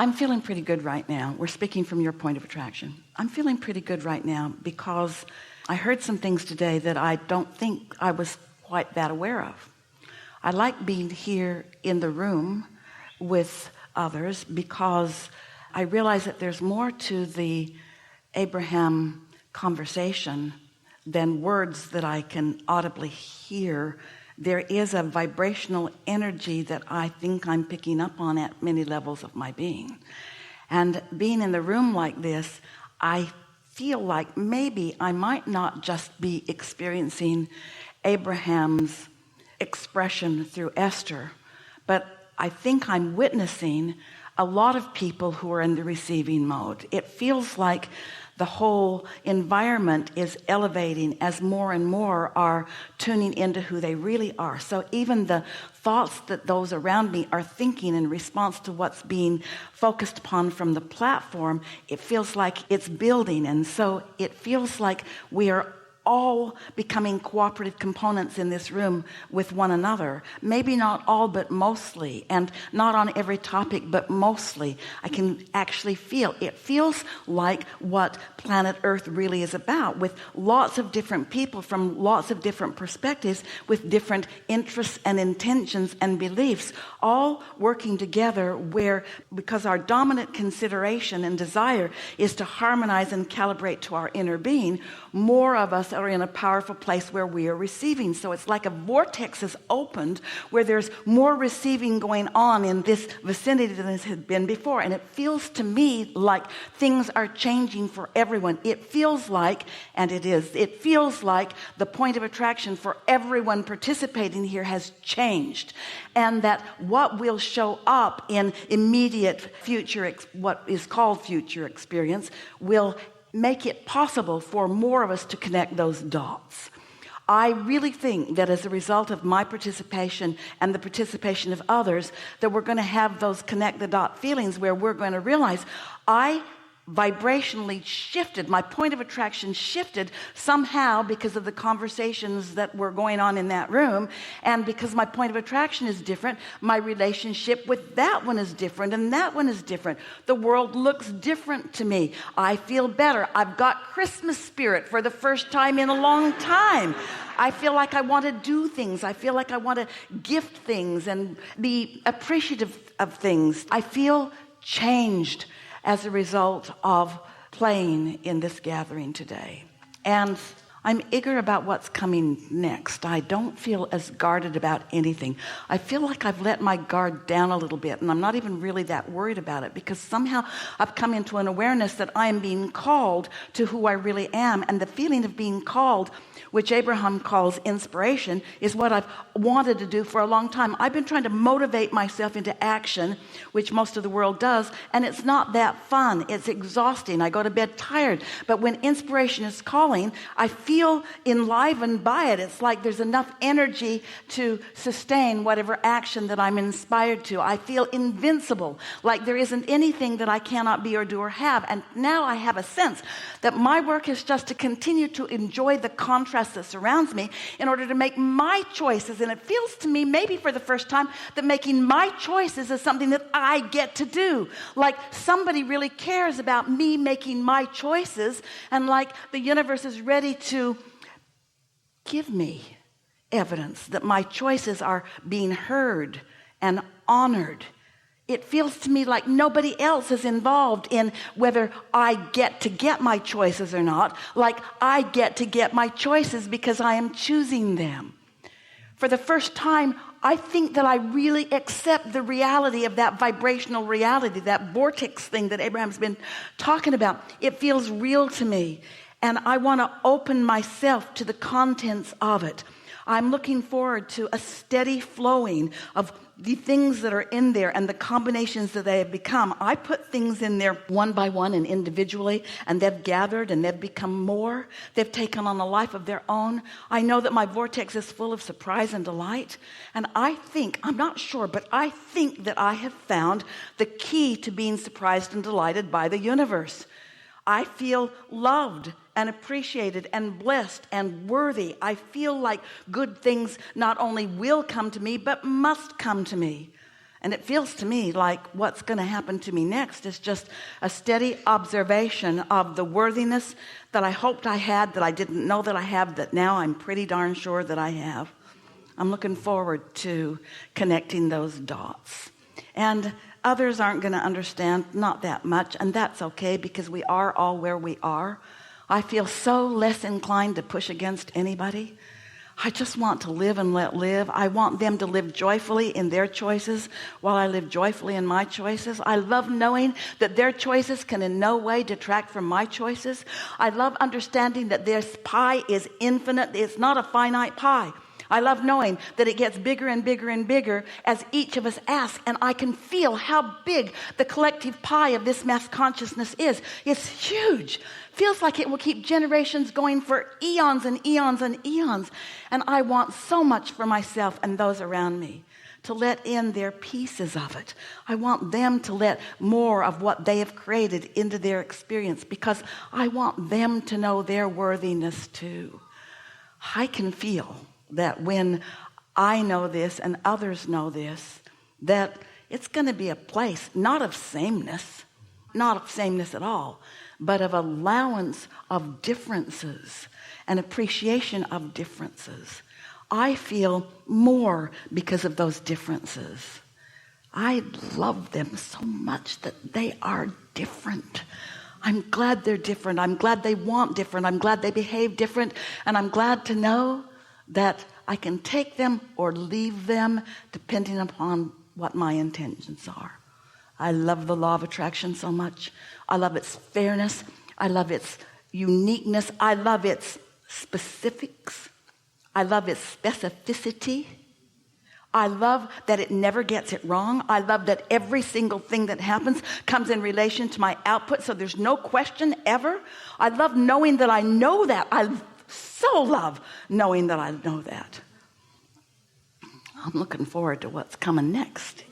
I'm feeling pretty good right now. We're speaking from your point of attraction. I'm feeling pretty good right now because I heard some things today that I don't think I was quite that aware of. I like being here in the room with others because I realize that there's more to the Abraham conversation than words that I can audibly hear. There is a vibrational energy that I think I'm picking up on at many levels of my being. And being in the room like this, I feel like maybe I might not just be experiencing Abraham's expression through Esther, but I think I'm witnessing a lot of people who are in the receiving mode. It feels like the whole environment is elevating as more and more are tuning into who they really are. So even the thoughts that those around me are thinking in response to what's being focused upon from the platform, it feels like it's building. And so it feels like we are all becoming cooperative components in this room with one another. Maybe not all, but mostly, and not on every topic, but mostly. I can actually feel it feels like what planet Earth really is about, with lots of different people from lots of different perspectives, with different interests and intentions and beliefs, all working together, where because our dominant consideration and desire is to harmonize and calibrate to our inner being, more of us are in a powerful place where we are receiving. So it's like a vortex is opened where there's more receiving going on in this vicinity than there had been before. And it feels to me like things are changing for everyone. It feels like, and it feels like the point of attraction for everyone participating here has changed. And that what will show up in immediate future, what is called future experience, will make it possible for more of us to connect those dots. I really think that as a result of my participation and the participation of others, that we're going to have those connect the dot feelings where we're going to realize I vibrationally shifted, my point of attraction shifted somehow because of the conversations that were going on in that room, and because my point of attraction is different, my relationship with that one is different, and that one is different. The world looks different to me. I feel better. I've got Christmas spirit for the first time in a long time. I feel like I want to do things. I feel like I want to gift things and be appreciative of things. I feel changed as a result of playing in this gathering today. And I'm eager about what's coming next. I don't feel as guarded about anything. I feel like I've let my guard down a little bit, and I'm not even really that worried about it, because somehow I've come into an awareness that I am being called to who I really am. And the feeling of being called, which Abraham calls inspiration, is what I've wanted to do for a long time. I've been trying to motivate myself into action, which most of the world does, and it's not that fun. It's exhausting. I go to bed tired. But when inspiration is calling, I feel enlivened by it. It's like there's enough energy to sustain whatever action that I'm inspired to. I feel invincible, like there isn't anything that I cannot be or do or have. And now I have a sense that my work is just to continue to enjoy the contrast that surrounds me in order to make my choices. And it feels to me, maybe for the first time, that making my choices is something that I get to do. Like somebody really cares about me making my choices, and like the universe is ready to give me evidence that my choices are being heard and honored. It feels to me like nobody else is involved in whether I get my choices or not. Like I get to get my choices because I am choosing them. For the first time, I think that I really accept the reality of that vibrational reality, that vortex thing that Abraham's been talking about. It feels real to me, and I want to open myself to the contents of it. I'm looking forward to a steady flowing of the things that are in there and the combinations that they have become. I put things in there one by one and individually, and they've gathered and they've become more. They've taken on a life of their own. I know that my vortex is full of surprise and delight. And I think, I'm not sure, but I think that I have found the key to being surprised and delighted by the universe. I feel loved and appreciated and blessed and worthy. I feel like good things not only will come to me, but must come to me. And it feels to me like what's going to happen to me next is just a steady observation of the worthiness that I hoped I had, that I didn't know that I have, that now I'm pretty darn sure that I have. I'm looking forward to connecting those dots. And others aren't going to understand, not that much, and that's okay, because we are all where we are. I feel so less inclined to push against anybody. I just want to live and let live. I want them to live joyfully in their choices while I live joyfully in my choices. I love knowing that their choices can in no way detract from my choices. I love understanding that this pie is infinite. It's not a finite pie. I love knowing that it gets bigger and bigger and bigger as each of us asks, and I can feel how big the collective pie of this mass consciousness is. It's huge. Feels like it will keep generations going for eons and eons and eons. And I want so much for myself and those around me to let in their pieces of it. I want them to let more of what they have created into their experience, because I want them to know their worthiness too. I can feel that when I know this and others know this, that it's going to be a place not of sameness at all, but of allowance of differences and appreciation of differences. I feel more because of those differences. I love them so much that they are different. I'm glad they're different. I'm glad they want different. I'm glad they behave different. And I'm glad to know that I can take them or leave them depending upon what my intentions are. I love the law of attraction so much. I love its fairness. I love its uniqueness. I love its specifics. I love its specificity. I love that it never gets it wrong. I love that every single thing that happens comes in relation to my output, so there's no question ever. I love knowing that I know that. I so love knowing that I know that. I'm looking forward to what's coming next